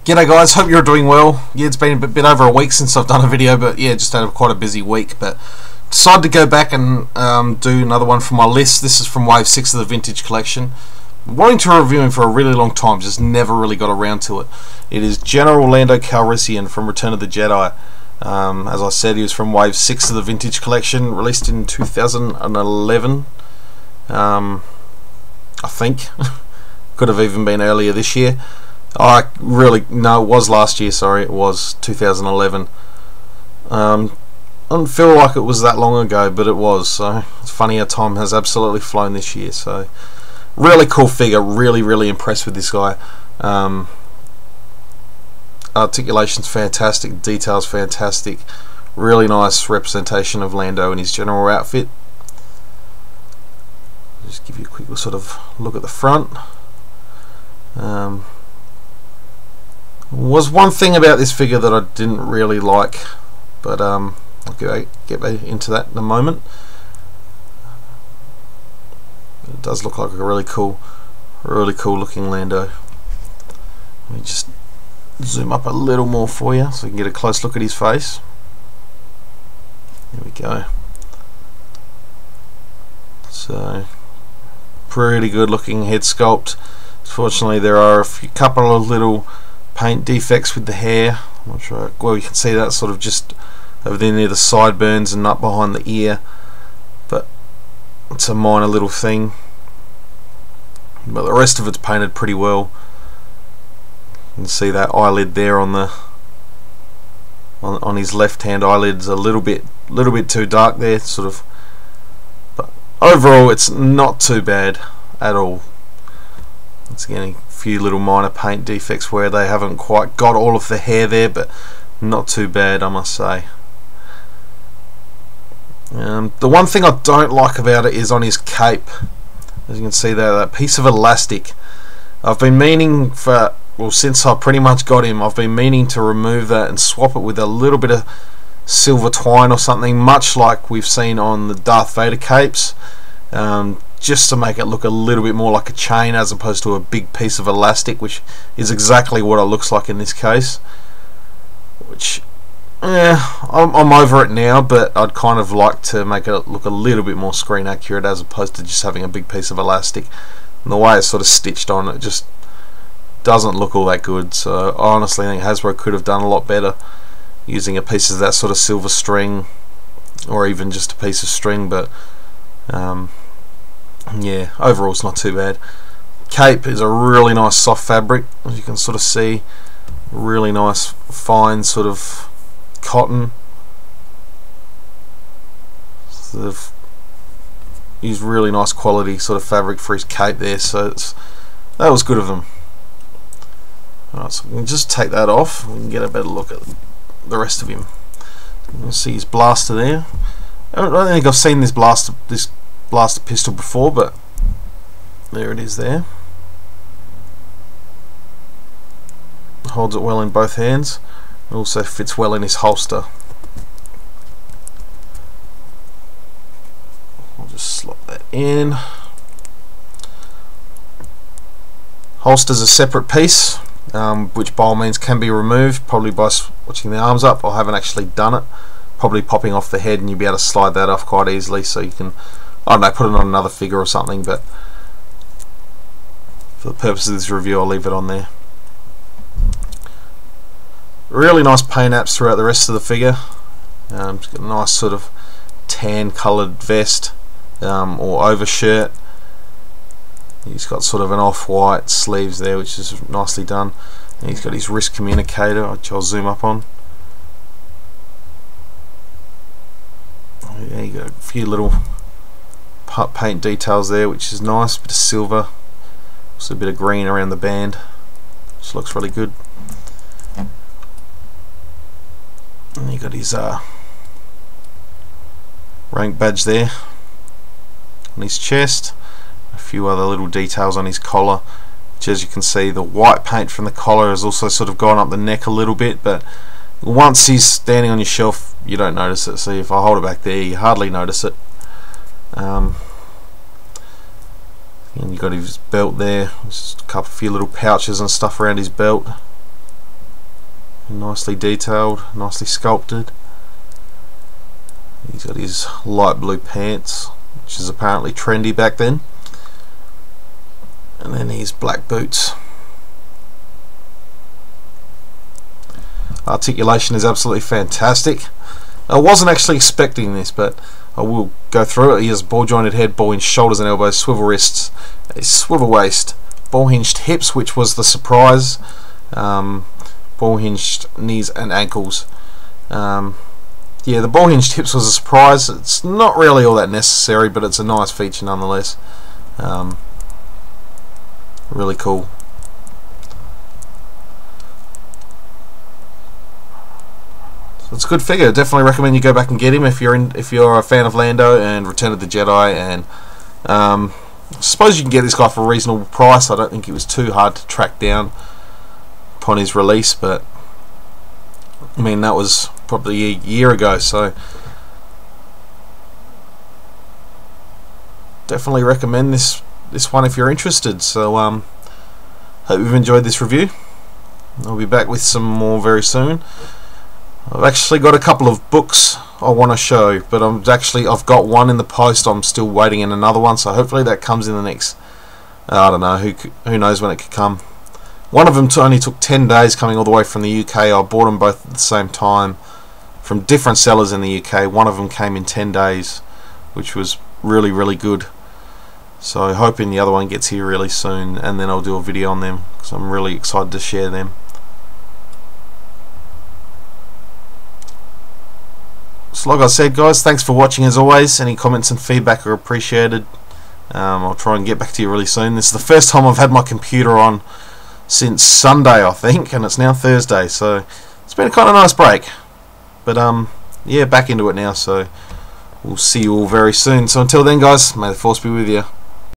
G'day guys, hope you're doing well. Yeah, it's been a bit over a week since I've done a video, but yeah, just had quite a busy week. But decided to go back and do another one from my list. This is from Wave 6 of the Vintage Collection. Wanting to review him for a really long time, just never really got around to it. It is General Lando Calrissian from Return of the Jedi. As I said, he was from Wave 6 of the Vintage Collection, released in 2011. I think. Could have even been earlier this year. No, it was last year, sorry, it was 2011. I don't feel like it was that long ago, but it was, so it's funny how time has absolutely flown this year. So really cool figure, really impressed with this guy. Articulation's fantastic, details fantastic, really nice representation of Lando in his general outfit. Just give you a quick sort of look at the front. Was one thing about this figure that I didn't really like, but I'll get into that in a moment. It does look like a really cool looking Lando. Let me just zoom up a little more for you so you can get a close look at his face. There we go. So pretty good looking head sculpt. Fortunately, there are a couple of little paint defects with the hair. I'm not sure. Well, you can see that sort of just over there near the sideburns and up behind the ear, but it's a minor little thing. But the rest of it's painted pretty well. You can see that eyelid there on the on his left-hand eyelid's a little bit too dark there, sort of. But overall, it's not too bad at all. Once again, a few little minor paint defects where they haven't quite got all of the hair there, but not too bad, I must say. The one thing I don't like about it is on his cape. As you can see there, that piece of elastic. I've been meaning since I pretty much got him, I've been meaning to remove that and swap it with a little bit of silver twine or something, much like we've seen on the Darth Vader capes. Just to make it look a little bit more like a chain as opposed to a big piece of elastic, which is exactly what it looks like in this case. Which, I'm over it now, but I'd kind of like to make it look a little bit more screen accurate as opposed to just having a big piece of elastic. And the way it's sort of stitched on, it just doesn't look all that good. So I honestly think Hasbro could have done a lot better using a piece of that sort of silver string, or even just a piece of string. But yeah, overall it's not too bad. Cape is a really nice soft fabric, as you can sort of see. Really nice fine sort of cotton. Sort of used really nice quality sort of fabric for his cape there, so that was good of them. Alright, so we can just take that off. We can get a better look at the rest of him. You can see his blaster there. I don't think I've seen this blaster pistol before, but there it is there. Holds it well in both hands. It also fits well in his holster. I'll just slot that in. Holster's a separate piece, which by all means can be removed, probably by switching the arms up. I haven't actually done it. Probably popping off the head, and you'll be able to slide that off quite easily, so you can, I don't know, put it on another figure or something, but for the purpose of this review I'll leave it on there. Really nice paint apps throughout the rest of the figure. It's got a nice sort of tan coloured vest or overshirt. He's got sort of an off-white sleeves there, which is nicely done. And he's got his wrist communicator, which I'll zoom up on. Yeah, you got a few little paint details there, which is nice. Bit of silver, also a bit of green around the band, which looks really good. And you got his rank badge there on his chest. A few other little details on his collar, which, as you can see, the white paint from the collar has also sort of gone up the neck a little bit, but once he's standing on your shelf you don't notice it. See, if I hold it back there you hardly notice it. And you got his belt there, just few little pouches and stuff around his belt. nicely detailed, nicely sculpted. He's got his light blue pants, which is apparently trendy back then, and then his black boots. Articulation is absolutely fantastic. I wasn't actually expecting this, but I will go through it. He has ball jointed head, ball hinged shoulders and elbows, swivel wrists, a swivel waist, ball hinged hips, which was the surprise, ball hinged knees and ankles. Yeah, the ball hinged hips was a surprise. It's not really all that necessary, but it's a nice feature nonetheless. Really cool. So it's a good figure. Definitely recommend you go back and get him if you're a fan of Lando and Return of the Jedi. And I suppose you can get this guy for a reasonable price. I don't think it was too hard to track down upon his release, but I mean, that was probably a year ago, so definitely recommend this one if you're interested. So hope you've enjoyed this review. I'll be back with some more very soon. I've actually got a couple of books I want to show, but I've got one in the post. I'm still waiting in another one, so hopefully that comes in the next, I don't know, who knows when it could come. One of them only took 10 days coming all the way from the UK. I bought them both at the same time from different sellers in the UK. One of them came in 10 days, which was really, really good. So hoping the other one gets here really soon, and then I'll do a video on them because I'm really excited to share them. So like I said, guys, thanks for watching as always. Any comments and feedback are appreciated. I'll try and get back to you really soon. This is the first time I've had my computer on since Sunday, I think, and it's now Thursday, so it's been a kind of nice break. But yeah, back into it now, so we'll see you all very soon. So until then, guys, may the force be with you.